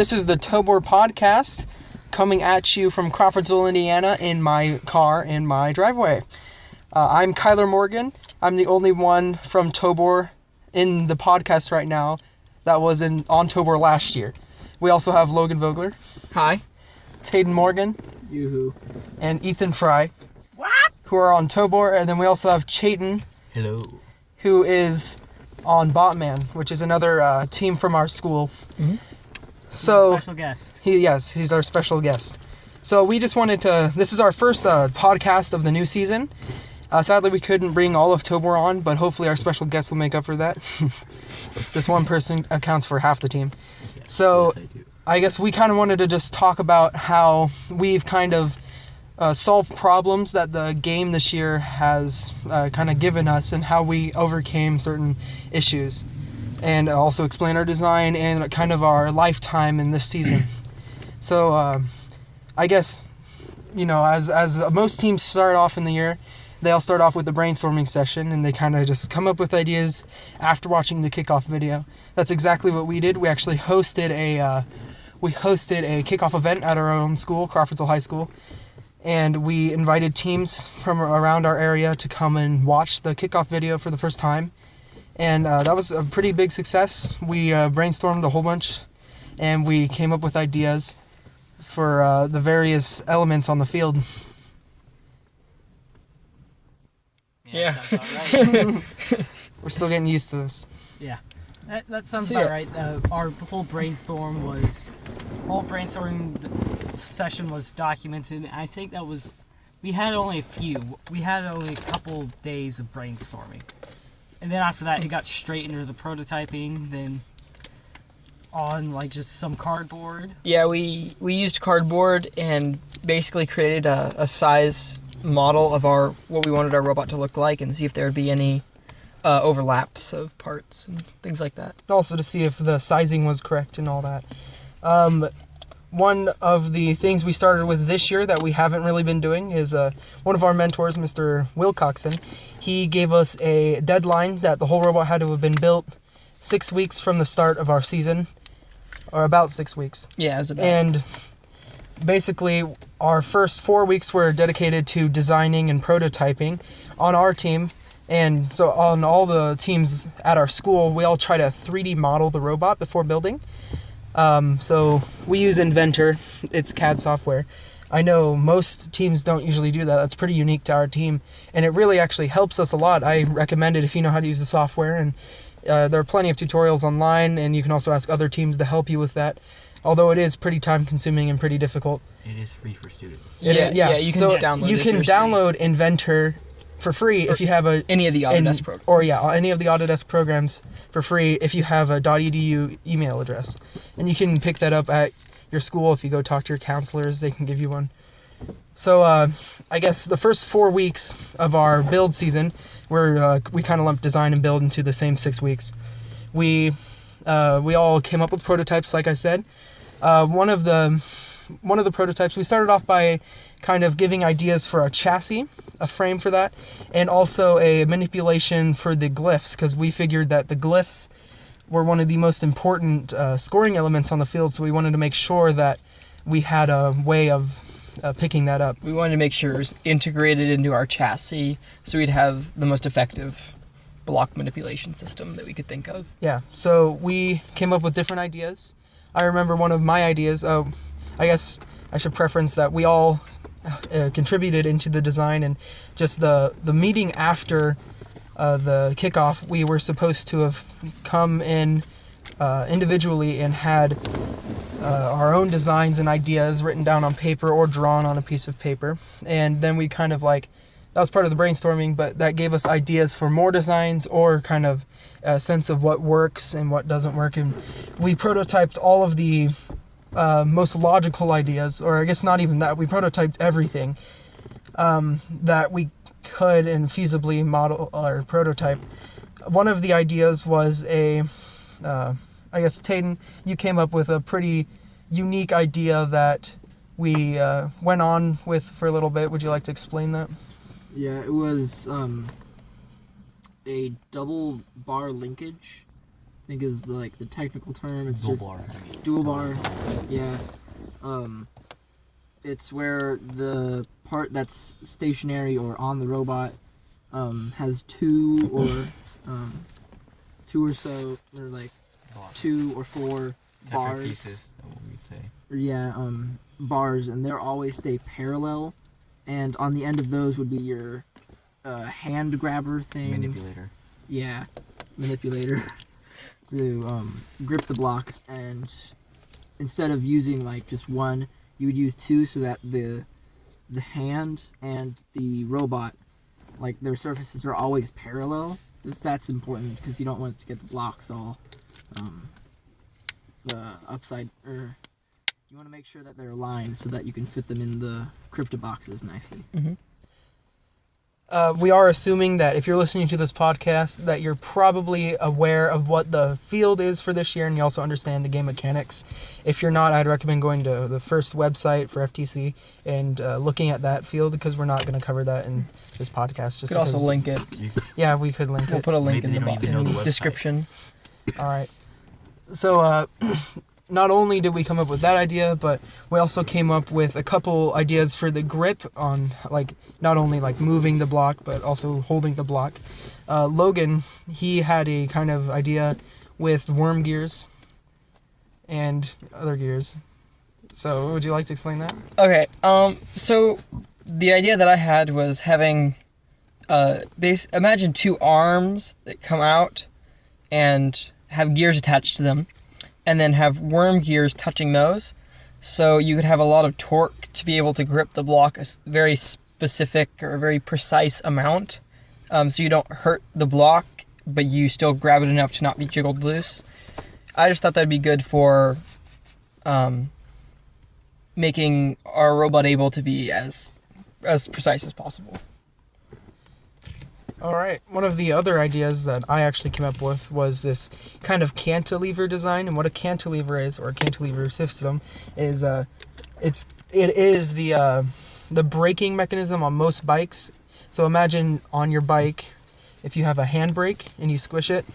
This is the Tobor Podcast, coming at you from Crawfordsville, Indiana, in my car, in my driveway. I'm Kyler Morgan. I'm the only one from Tobor in the podcast right now that was on Tobor last year. We also have Logan Vogler. Hi. Tayden Morgan. Yoo-hoo. And Ethan Fry. What? Who are on Tobor. And then we also have Chayton. Hello. Who is on Botman, which is another team from our school. Mm-hmm. So special guest. He's our special guest. So we just wanted to, this is our first podcast of the new season. Sadly, we couldn't bring all of Tobor on, but hopefully our special guest will make up for that. This one person accounts for half the team. Yes, so yes, I guess we kind of wanted to just talk about how we've kind of solved problems that the game this year has kind of given us and how we overcame certain issues. And also explain our design and kind of our lifetime in this season. So I guess, you know, as most teams start off in the year, they all start off with the brainstorming session and they kind of just come up with ideas after watching the kickoff video. That's exactly what we did. We actually hosted a kickoff event at our own school, Crawfordsville High School. And we invited teams from around our area to come and watch the kickoff video for the first time. And that was a pretty big success. We brainstormed a whole bunch, and we came up with ideas for the various elements on the field. Yeah. Right. We're still getting used to this. Yeah. That sounds about right. Our whole brainstorming session was documented. I think that was, we had only a couple days of brainstorming. And then after that, it got straight into the prototyping, then on like just some cardboard. Yeah, we used cardboard and basically created a size model of what we wanted our robot to look like and see if there would be any overlaps of parts and things like that. And also to see if the sizing was correct and all that. One of the things we started with this year that we haven't really been doing is one of our mentors, Mr. Wilcoxon, he gave us a deadline that the whole robot had to have been built 6 weeks from the start of our season, or about 6 weeks. Yeah, it was about. And basically, our first 4 weeks were dedicated to designing and prototyping on our team. And so on all the teams at our school, we all try to 3D model the robot before building. So we use Inventor. It's CAD software. I know most teams don't usually do that. That's pretty unique to our team. And it really actually helps us a lot. I recommend it if you know how to use the software. And there are plenty of tutorials online, and you can also ask other teams to help you with that. Although it is pretty time-consuming and pretty difficult. It is free for students. You can download it. You can download Inventor for free if you have any of the Autodesk programs. Or any of the Autodesk programs for free if you have a .edu email address. And you can pick that up at your school. If you go talk to your counselors, they can give you one. So I guess the first 4 weeks of our build season, we kind of lumped design and build into the same 6 weeks. We all came up with prototypes, like I said. One of the prototypes, we started off by kind of giving ideas for a chassis, a frame for that, and also a manipulation for the glyphs, because we figured that the glyphs were one of the most important scoring elements on the field, so we wanted to make sure that we had a way of picking that up. We wanted to make sure it was integrated into our chassis, so we'd have the most effective block manipulation system that we could think of. Yeah, so we came up with different ideas. I remember one of my ideas, I guess I should preference that we all contributed into the design, and just the meeting after the kickoff, we were supposed to have come in individually and had our own designs and ideas written down on paper or drawn on a piece of paper. And then we kind of that was part of the brainstorming, but that gave us ideas for more designs or kind of a sense of what works and what doesn't work. And we prototyped all of the most logical ideas, or I guess not even that. We prototyped everything that we could and feasibly model or prototype. One of the ideas was I guess, Tayden, you came up with a pretty unique idea that we went on with for a little bit. Would you like to explain that? Yeah, it was a double bar linkage think is the technical term. It's Dual just bar. dual bar. Yeah. It's where the part that's stationary or on the robot has two or so, or like 2 or 4 bars. Pieces, is that what we say? Yeah, bars, and they'll always stay parallel. And on the end of those would be your hand grabber thing. Manipulator. Yeah, manipulator to grip the blocks. And instead of using like just one, you would use 2 so that the hand and the robot, like their surfaces are always parallel. That's important because you don't want to get the blocks all upside, or you want to make sure that they're aligned so that you can fit them in the crypto boxes nicely. We are assuming that if you're listening to this podcast, that you're probably aware of what the field is for this year, and you also understand the game mechanics. If you're not, I'd recommend going to the first website for FTC and looking at that field, because we're not going to cover that in this podcast. Just Could also link it. Yeah, we could link We'll it. put a link Maybe in they don't even know the the website. description. All right. So, not only did we come up with that idea, but we also came up with a couple ideas for the grip on, like, not only like moving the block, but also holding the block. Logan, he had a kind of idea with worm gears and other gears. So, would you like to explain that? Okay, so the idea that I had was having, imagine 2 arms that come out and have gears attached to them, and then have worm gears touching those. So you could have a lot of torque to be able to grip the block a very specific or a very precise amount. So you don't hurt the block, but you still grab it enough to not be jiggled loose. I just thought that'd be good for making our robot able to be as precise as possible. All right. One of the other ideas that I actually came up with was this kind of cantilever design. And what a cantilever is, or a cantilever system, is it is the braking mechanism on most bikes. So imagine on your bike, if you have a handbrake and you squish it.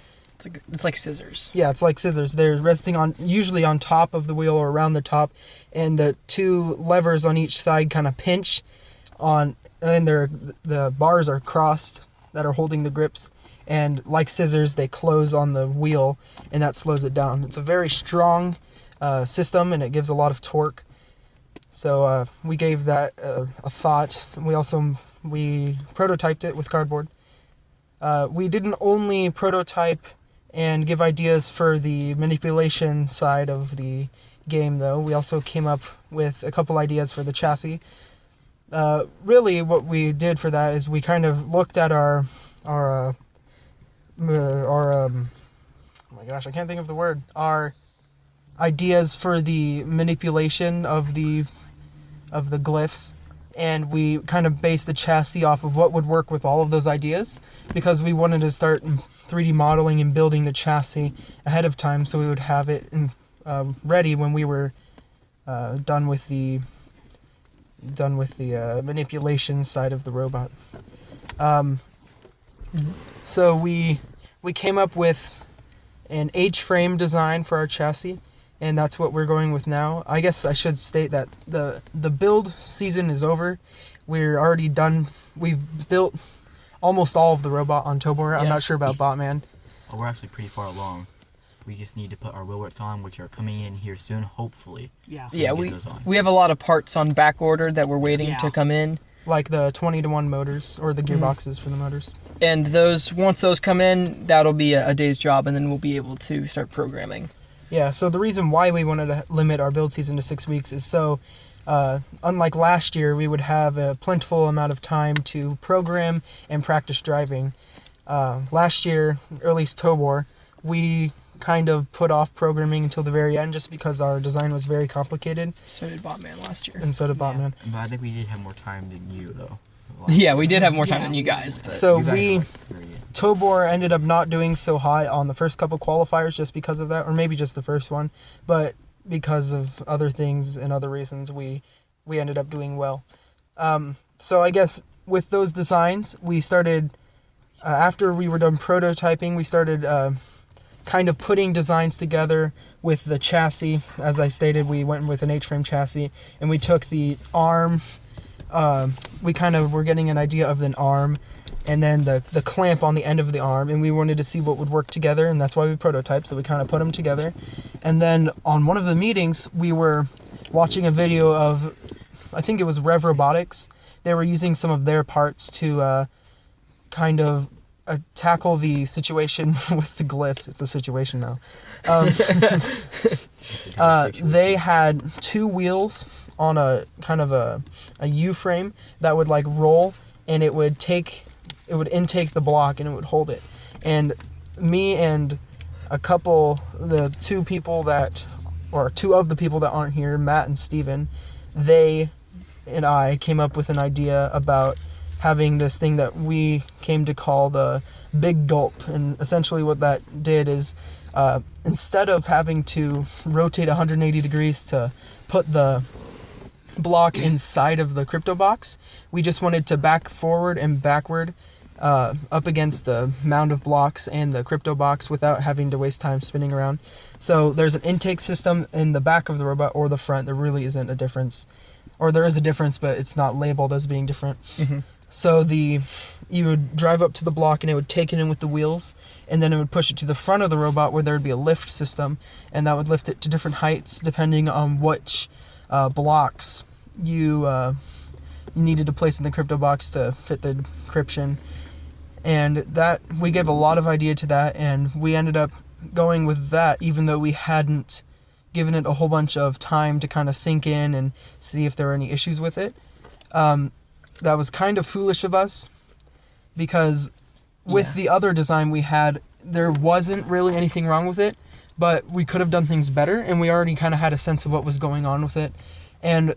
It's like scissors. Yeah, it's like scissors. They're resting usually on top of the wheel or around the top, and the 2 levers on each side kind of pinch on, and the bars are crossed that are holding the grips, and like scissors, they close on the wheel, and that slows it down. It's a very strong system, and it gives a lot of torque. So we gave that a thought. We prototyped it with cardboard. We didn't only prototype and give ideas for the manipulation side of the game, though. We also came up with a couple ideas for the chassis. Really, what we did for that is we kind of looked at our oh my gosh, I can't think of the word. Our ideas for the manipulation of the glyphs, and we kind of based the chassis off of what would work with all of those ideas, because we wanted to start 3D modeling and building the chassis ahead of time, so we would have it ready when we were done with the manipulation side of the robot. So we came up with an H-frame design for our chassis, and that's what we're going with now. I guess I should state that the build season is over. We're already done. We've built almost all of the robot on Tobor. I'm not sure about Botman. Oh, we're actually pretty far along. We just need to put our wheelworks on, which are coming in here soon, hopefully. Yeah. So Yeah, we can get those on. we have a lot of parts on back order that we're waiting to come in. Like the 20-to-1 motors, or the gearboxes for the motors. And once those come in, that'll be a day's job, and then we'll be able to start programming. Yeah, so the reason why we wanted to limit our build season to 6 weeks is so, unlike last year, we would have a plentiful amount of time to program and practice driving. Last year, or at least Tobor, we kind of put off programming until the very end just because our design was very complicated. So did Botman last year. And so did Botman. But I think we did have more time than you, though. Yeah, we did have more time than you guys. But So You guys we, were, like, very good. Tobor ended up not doing so hot on the first couple qualifiers just because of that, or maybe just the first one, but because of other things and other reasons, we ended up doing well. So I guess with those designs, we started, after we were done prototyping, we started kind of putting designs together with the chassis. As I stated, we went with an H-frame chassis, and we took the arm. We kind of were getting an idea of an arm, and then the clamp on the end of the arm, and we wanted to see what would work together, and that's why we prototyped. So we kind of put them together, and then on one of the meetings, we were watching a video of, I think it was Rev Robotics. They were using some of their parts to kind of tackle the situation with the glyphs. It's a situation now. They had 2 wheels on a kind of a U-frame that would like roll, and it would intake the block and it would hold it. And me and the 2 of the people that aren't here, Matt and Steven, they and I came up with an idea about having this thing that we came to call the Big Gulp. And essentially what that did is, instead of having to rotate 180 degrees to put the block inside of the crypto box, we just wanted to back forward and backward up against the mound of blocks and the crypto box without having to waste time spinning around. So there's an intake system in the back of the robot or the front. There really isn't a difference, or there is a difference, but it's not labeled as being different. Mm-hmm. So you would drive up to the block and it would take it in with the wheels, and then it would push it to the front of the robot where there would be a lift system, and that would lift it to different heights depending on which blocks you needed to place in the crypto box to fit the encryption. And that, we gave a lot of idea to that, and we ended up going with that even though we hadn't given it a whole bunch of time to kind of sink in and see if there were any issues with it. That was kind of foolish of us, because with the other design we had, there wasn't really anything wrong with it, but we could have done things better, and we already kind of had a sense of what was going on with it. And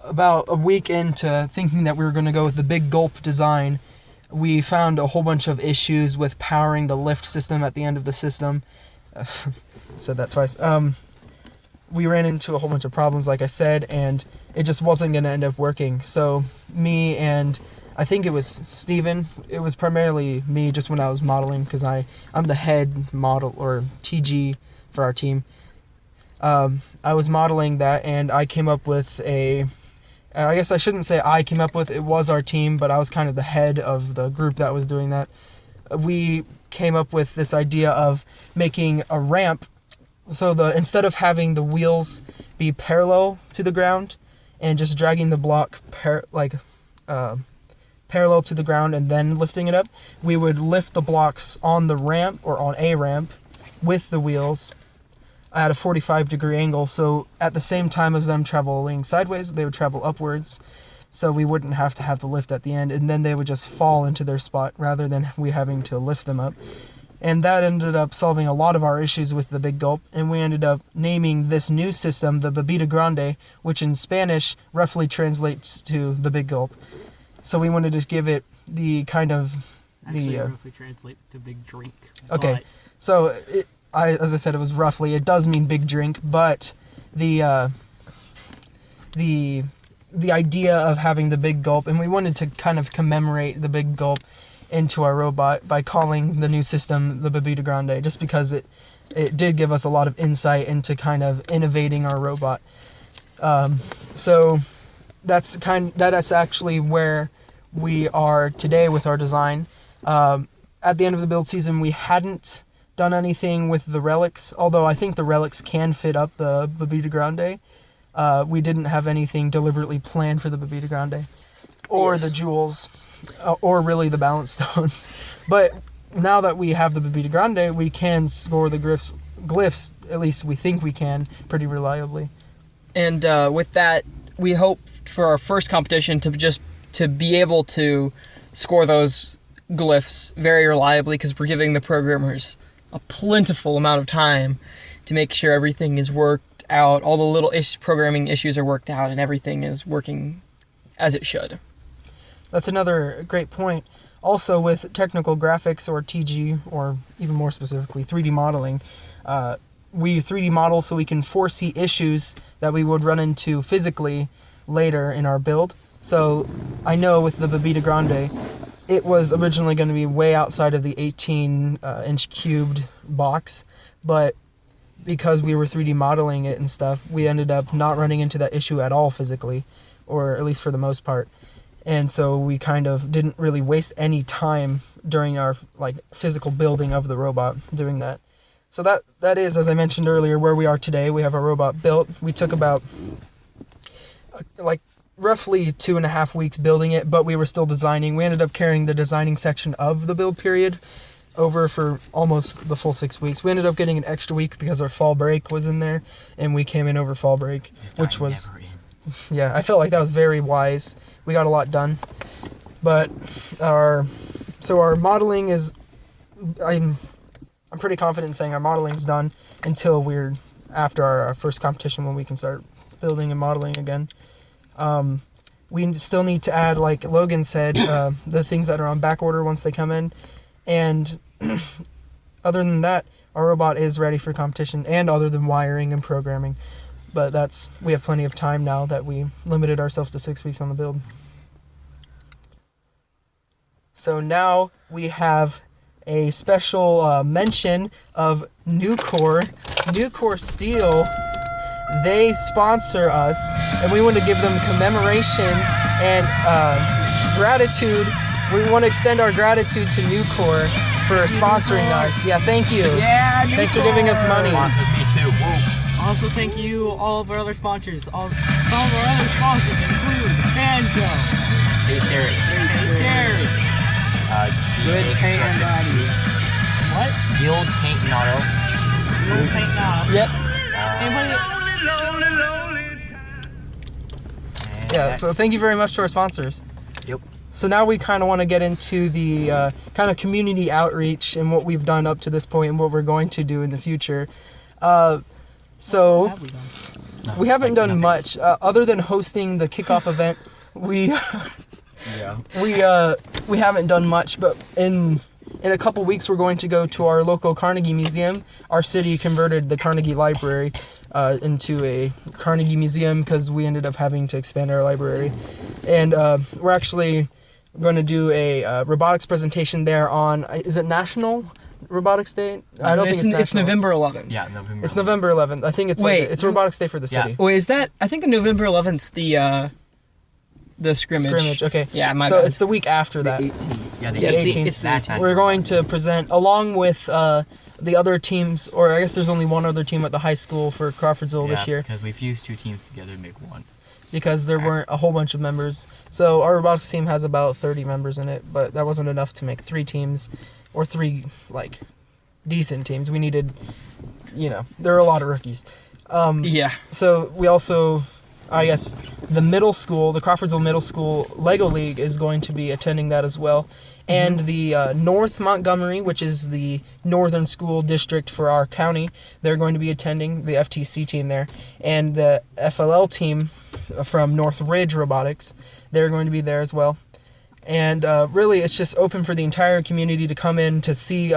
about a week into thinking that we were going to go with the Big Gulp design, we found a whole bunch of issues with powering the lift system at the end of the system. Said that twice. We ran into a whole bunch of problems, like I said, and it just wasn't going to end up working. So me and I think it was Steven, it was primarily me just when I was modeling, because I'm the head model or TG for our team. I was modeling that, and I came up with I guess I shouldn't say I came up with, it was our team, but I was kind of the head of the group that was doing that. We came up with this idea of making a ramp. So instead of having the wheels be parallel to the ground and just dragging the block parallel to the ground and then lifting it up, we would lift the blocks on the ramp or on a ramp with the wheels at a 45-degree angle. So at the same time as them traveling sideways, they would travel upwards. So we wouldn't have to have the lift at the end, and then they would just fall into their spot rather than we having to lift them up. And that ended up solving a lot of our issues with the Big Gulp, and we ended up naming this new system the Bebida Grande, which in Spanish roughly translates to the Big Gulp. So we wanted to give it the kind of Actually, it roughly translates to big drink. Okay, But so as I said, it was roughly. It does mean big drink, but the idea of having the Big Gulp, and we wanted to kind of commemorate the Big Gulp into our robot by calling the new system the Bebida Grande, just because it did give us a lot of insight into kind of innovating our robot. So that's actually where we are today with our design. At the end of the build season, we hadn't done anything with the relics, although I think the relics can fit up the Bebida Grande. We didn't have anything deliberately planned for the Bebida Grande, or the jewels, or really the balance stones. But now that we have the Bebida Grande, we can score the glyphs, at least we think we can, pretty reliably. And with that, we hope for our first competition to be able to score those glyphs very reliably, because we're giving the programmers a plentiful amount of time to make sure everything is worked out, all the little programming issues are worked out, and everything is working as it should. That's another great point. Also, with technical graphics, or TG, or even more specifically 3D modeling, we 3D model so we can foresee issues that we would run into physically later in our build. So I know with the Bebida Grande, it was originally going to be way outside of the 18-inch cubed box, but because we were 3D modeling it and stuff, we ended up not running into that issue at all physically, or at least for the most part. And so we kind of didn't really waste any time during our like physical building of the robot doing that. So that is, as I mentioned earlier, where we are today. We have our robot built. We took about like roughly 2.5 weeks building it, but we were still designing. We ended up carrying the designing section of the build period over for almost the full 6 weeks. We ended up getting an extra week because our fall break was in there, and we came in over fall break, which was, yeah, I felt like that was very wise. We got a lot done. But our modeling is, I'm pretty confident in saying our modeling's done until we're after our first competition, when we can start building and modeling again. We still need to add, like Logan said, the things that are on back order once they come in. And other than that, our robot is ready for competition, and other than wiring and programming. But we have plenty of time now that we limited ourselves to 6 weeks on the build. So now we have a special mention of Nucor. Nucor Steel, they sponsor us, and we want to give them commemoration and gratitude. We want to extend our gratitude to Nucor for sponsoring us. Yeah, thank you. Yeah, Nucor. Thanks for giving us money. Sponsors me too. Whoa. Also, thank you all of our other sponsors. Some of our other sponsors include Banjo, Hey, Terry. Scary, Good paint and body. what? Guild Paint and Auto. Little Paint Knob. Yep. Anybody? Yeah, so thank you very much to our sponsors. Yep. So now we kind of want to get into the kind of community outreach and what we've done up to this point and what we're going to do in the future. So What have we done? we haven't done much other than hosting the kickoff event. We haven't done much, but in a couple weeks we're going to go to our local Carnegie Museum. Our city converted the Carnegie Library into a Carnegie Museum because we ended up having to expand our library. And we're actually going to do a robotics presentation there on, is it National Robotics Day? I don't think it's national. It's November 11th. Yeah, November. It's November 11th. I think it's it's Robotics Day for the city. Wait, is that? I think November 11th's the scrimmage. Okay. Yeah, my So bad. it's the week after that. 18th. Yeah, the Yes, 18th. it's the That's 18th. We're going to present along with the other teams, or I guess there's only one other team at the high school for Crawfordsville this year, because we fused two teams together to make one. because there weren't a whole bunch of members. So our robotics team has about 30 members in it, but that wasn't enough to make 3 teams, or 3 like decent teams. We needed, there are a lot of rookies. Yeah. So we also, I guess, the middle school, the Crawfordsville Middle School Lego League is going to be attending that as well. And the North Montgomery, which is the northern school district for our county, they're going to be attending, the FTC team there. And the FLL team from North Ridge Robotics, they're going to be there as well. And really, it's just open for the entire community to come in to see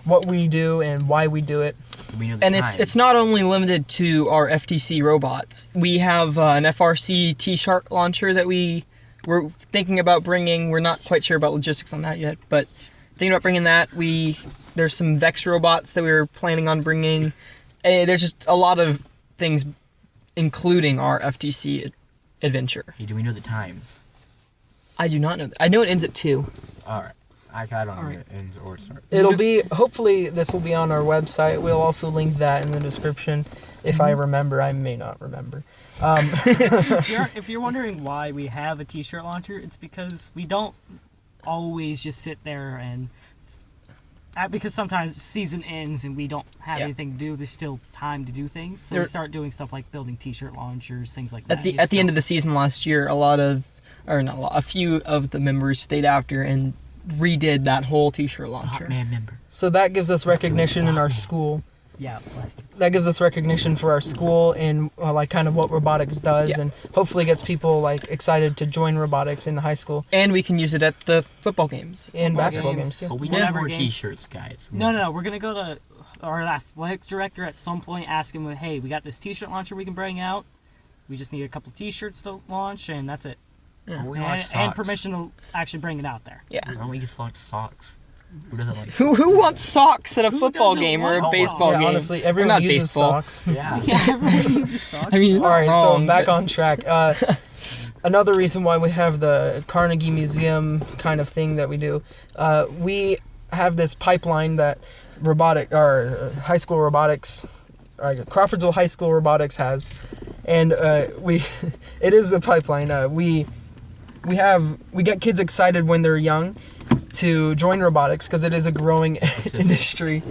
what we do and why we do it. We know the And time. it's not only limited to our FTC robots. We have an FRC T-Shark launcher that we're thinking about bringing. We're not quite sure about logistics on that yet, but thinking about bringing that. There's some Vex robots that we were planning on bringing. There's just a lot of things, including our FTC adventure. Hey, do we know the times? I do not know that. I know it ends at 2. All right. I don't know Alright. when it ends or starts. It'll be, hopefully this will be on our website. We'll also link that in the description. If I remember, I may not remember. If you're wondering why we have a t-shirt launcher, it's because we don't always just sit there and because sometimes the season ends and we don't have anything to do. There's still time to do things, so we start doing stuff like building t-shirt launchers, things like that. At the end of the season last year, a few of the members stayed after and redid that whole T-shirt launcher. Man member. So that gives us recognition in our school. Yeah. That gives us recognition for our school and like kind of what robotics does, and hopefully gets people like excited to join robotics in the high school And we can use it at the football games. and Football basketball games. games too. But we need Whatever more games. T-shirts, guys. No. We're gonna go to our athletic director at some point, ask him, hey, we got this t-shirt launcher we can bring out. We just need a couple t-shirts to launch, and that's it. Oh, we and, like and socks. permission to actually bring it out there. Yeah. Why don't we just like socks? Who doesn't like Who wants socks at a Who football doesn't game or a want baseball Yeah, game? honestly, Or everyone not uses baseball. socks. Yeah. Yeah, everyone uses socks. I mean, All right, wrong, so back but- on track. Another reason why we have the Carnegie Museum kind of thing that we do, we have this pipeline that high school robotics, Crawfordsville High School Robotics has, and it is a pipeline. We get kids excited when they're young to join robotics because it is a growing industry.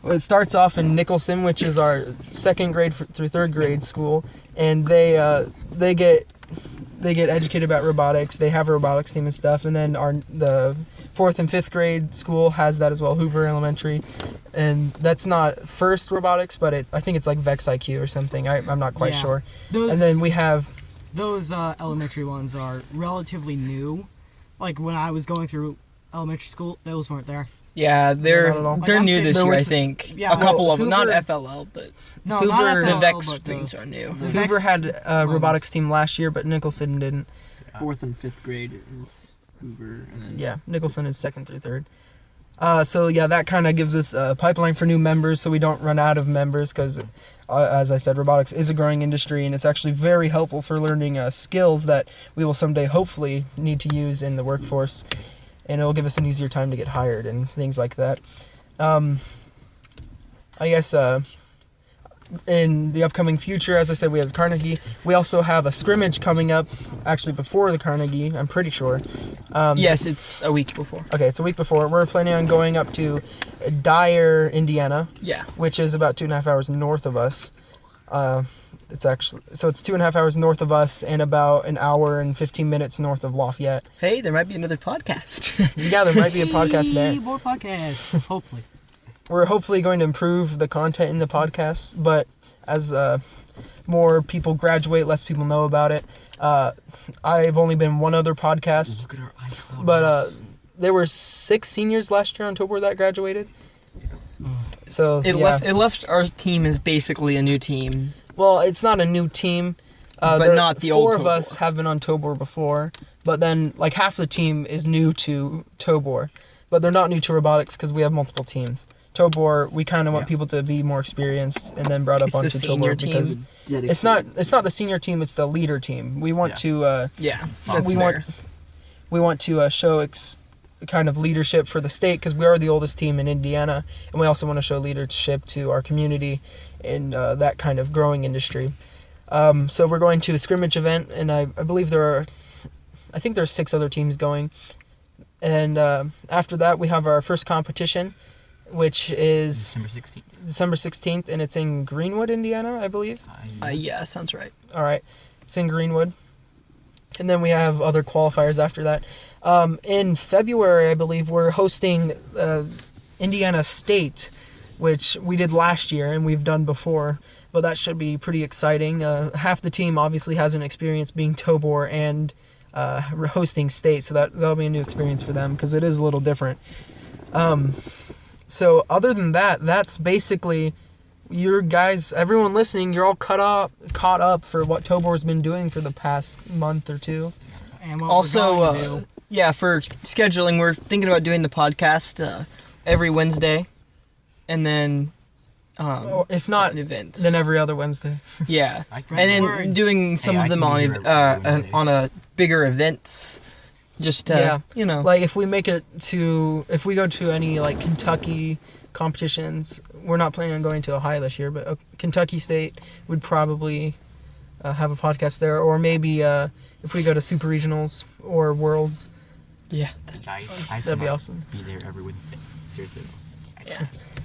It starts off in Nicholson, which is our second grade through third grade school, and they get educated about robotics. They have a robotics team and stuff, and then the fourth and fifth grade school has that as well, Hoover Elementary, and that's not FIRST robotics, but I think it's like Vex IQ or something. I'm not quite Yeah. sure. Those, And then we have those elementary ones are relatively new. Like when I was going through elementary school, those weren't there. Yeah, they're Not at all. they're Like, new I'm this thinking- year, I They're think. Yeah, a couple of them, not Hoover- FLL, but No, Hoover- not the FLL, Vex but things are new. the Hoover Vex had a ones. robotics team last year, but Nicholson didn't. 4th and 5th grade is Hoover, and then Yeah, Nicholson is second through third. So yeah, that kind of gives us a pipeline for new members, so we don't run out of members. Because, as I said, robotics is a growing industry, and it's actually very helpful for learning skills that we will someday hopefully need to use in the workforce, and it'll give us an easier time to get hired and things like that. I guess in the upcoming future, as I said, we have Carnegie. We also have a scrimmage coming up, actually before the Carnegie, I'm pretty sure. Yes, it's a week before. Okay, it's a week before. We're planning on going up to Dyer, Indiana, Yeah. which is about 2.5 hours north of us. It's 2.5 hours north of us and about an hour and 15 minutes north of Lafayette. Hey, there might be another podcast. Yeah, there might be a podcast there. Hey, more podcasts, hopefully. We're hopefully going to improve the content in the podcast, but as more people graduate, less people know about it. I've only been one other podcast, Look at our iCloud. but there were 6 seniors last year on October that graduated. So It yeah. left our team as basically a new team. Well, it's not a new team. But not the old 4 of us Tobor. have been on Tobor before, but then like half the team is new to Tobor, but they're not new to robotics because we have multiple teams. Tobor, we kind of want people to be more experienced, and then brought up It's the onto senior Tobor team. because dedicated. it's not the senior team, it's the leader team. We want to Yeah, that's we fair. want to show kind of leadership for the state because we are the oldest team in Indiana, and we also want to show leadership to our community in that kind of growing industry. So we're going to a scrimmage event, and I believe I think there are 6 other teams going. And after that, we have our first competition, which is December 16th. December 16th, and it's in Greenwood, Indiana, I believe. Yeah, sounds right. All right, it's in Greenwood. And then we have other qualifiers after that. In February, I believe, we're hosting Indiana State, which we did last year and we've done before. But that should be pretty exciting. Half the team obviously has an experience being Tobor and hosting state, so that'll be a new experience for them because it is a little different. So other than that, that's basically your guys, everyone listening, you're all caught up for what Tobor's been doing for the past month or 2. And what we're going to do. Yeah, for scheduling, we're thinking about doing the podcast every Wednesday, and then Or if not, events. then every other Wednesday. Yeah, I can- and then Word. doing some Hey, of I them can on be here every Wednesday. on a bigger events, just to Yeah. you know. Like if we go to any like Kentucky competitions, we're not planning on going to Ohio this year, but Kentucky State would probably have a podcast there, or maybe if we go to Super Regionals or Worlds, Yeah. I that'd be might awesome. Be there every Wednesday. Seriously.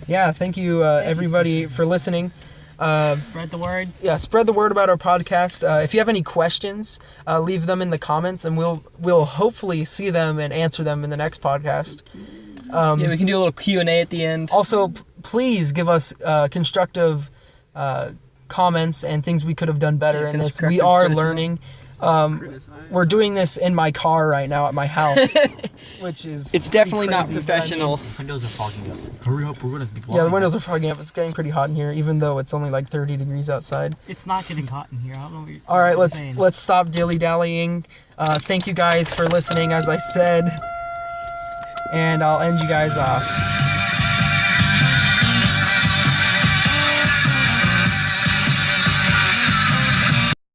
Yeah, thank you everybody for listening. Spread the word. Yeah, spread the word about our podcast. If you have any questions, leave them in the comments, and we'll hopefully see them and answer them in the next podcast. Yeah, we can do a little Q&A at the end. Also, please give us constructive comments and things we could have done better Yeah, in this. constructive We are criticism. learning. We're doing this in my car right now at my house, which is It's definitely not crazy, but I mean- professional. Windows are fogging up. Hurry up, we're gonna be Yeah, the vlogging. windows are fogging up. It's getting pretty hot in here, even though it's only like 30 degrees outside. It's not getting hot in here. I don't know what you're All right, saying. let's stop dilly-dallying. Thank you guys for listening, as I said, and I'll end you guys off.